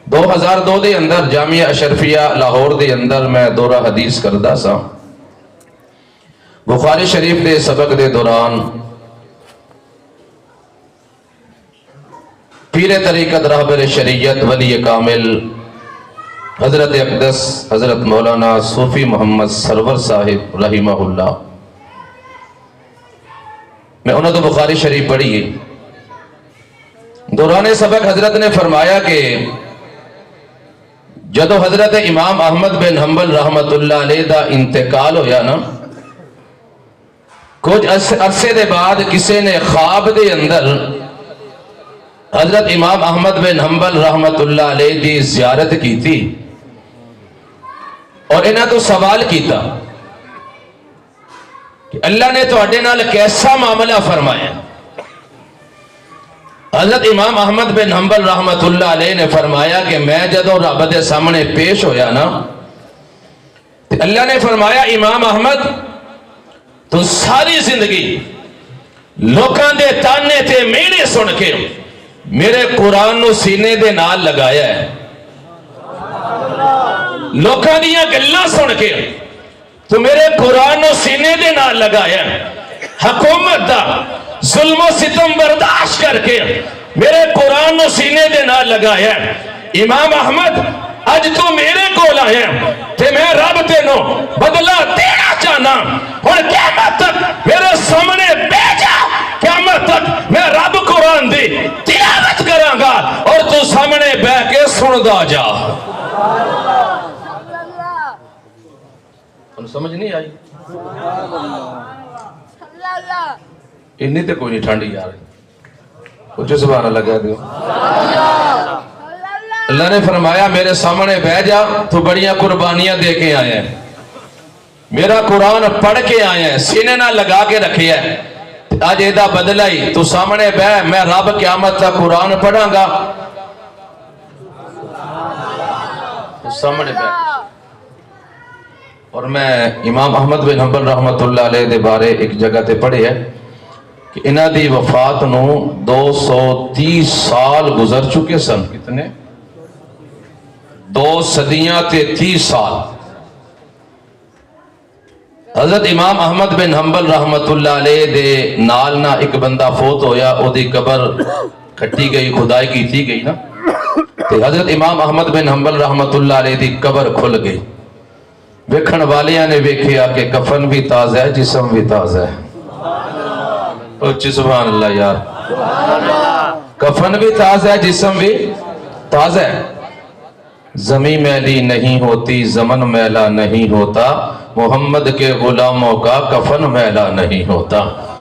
2002 دے اندر جامعہ اشرفیہ لاہور دے اندر میں دورہ حدیث کردہ سا۔ بخاری شریف دے سبق دے دوران پیر طریقت راہبر شریعت ولی کامل حضرت اقدس حضرت مولانا صوفی محمد سرور صاحب رحمہ اللہ، میں انہوں تو بخاری شریف پڑھی ہے۔ دوران سبق حضرت نے فرمایا کہ جدو حضرت امام احمد بن حنبل رحمت اللہ علیہ دا انتقال ہویا نا، کچھ عرصے دے بعد کسی نے خواب دے اندر حضرت امام احمد بن حنبل رحمت اللہ علیہ دی زیارت کی تھی اور انہاں تو سوال کیتا کہ اللہ نے تو اڈے نال کیسا معاملہ فرمایا؟ حضرت امام احمد بن حنبل رحمت اللہ علیہ نے فرمایا کہ میں جدو رب دے سامنے پیش ہویا نا، اللہ نے فرمایا امام احمد تو ساری زندگی لوکاں دے تانے تے میڑے سن کے میرے قرآن نو سینے دے نال لگایا ہے، لوکاں دیاں گلاں سن کے تو میرے قرآن نو سینے دے نال لگایا ہے، حکومت دا ظلم و ستم برداشت کر کے میرے قرآن نو سینے دے نال لگایا ہے۔ امام احمد اج تو میرے کول آیا تے میں رب تینو بدلہ دینا چاہنا، اور قیامت تک میرے سامنے بیجا، قیامت تک میں رب قرآن دی تلاوت کراں گا اور تو سامنے بہ کے سندا جا۔ سمجھ نہیں آئی؟ انی تے کوئی نہیں ٹھنڈی یار، کچھ سبحان اللہ کہہ دیو۔ اللہ نے فرمایا میرے سامنے بہ جا، تو بڑیاں قربانیاں دے کے آئے ہیں، میرا قرآن پڑھ کے آئے ہیں، سینے نہ لگا کے رکھے ہیں، آج ایدہ بدلہ ہی تو سامنے بہ، میں رب قیامت تک قرآن پڑھاں گا، تو سامنے بہ۔ اور میں امام احمد بن حنبل رحمت اللہ علیہ دے بارے ایک جگہ تے پڑھے ہے کہ انہاں دی وفات نو 230 سال گزر چکے سن۔ کتنے؟ 2 صدیاں تے 30 سال۔ حضرت امام احمد بن حنبل رحمت اللہ علیہ دے نالنا ایک بندہ فوت ہویا، او دی قبر کھٹی گئی، خدائی کی تھی گئی نا، تے حضرت امام احمد بن حنبل رحمت اللہ علیہ دی قبر کھل گئی۔ ویکھن والیاں نے ویکھیا کہ کفن بھی تازہ ہے، جسم بھی تازہ ہے۔ اچھی سبحان اللہ یار، کفن بھی تازہ ہے، جسم بھی تازہ ہے۔ زمین میلی نہیں ہوتی، زمن میلا نہیں ہوتا، محمد کے غلاموں کا کفن میلا نہیں ہوتا۔